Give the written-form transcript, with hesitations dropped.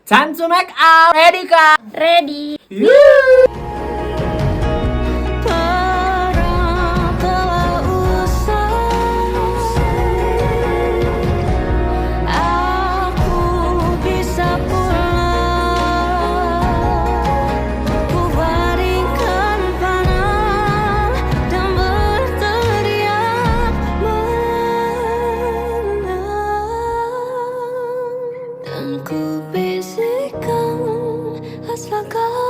Time to make out. Ready kah? Ready. Perang telah usai, aku bisa pulang. Ku baringkan panah dan berteriak menang. Dan ku bisikkan asal kau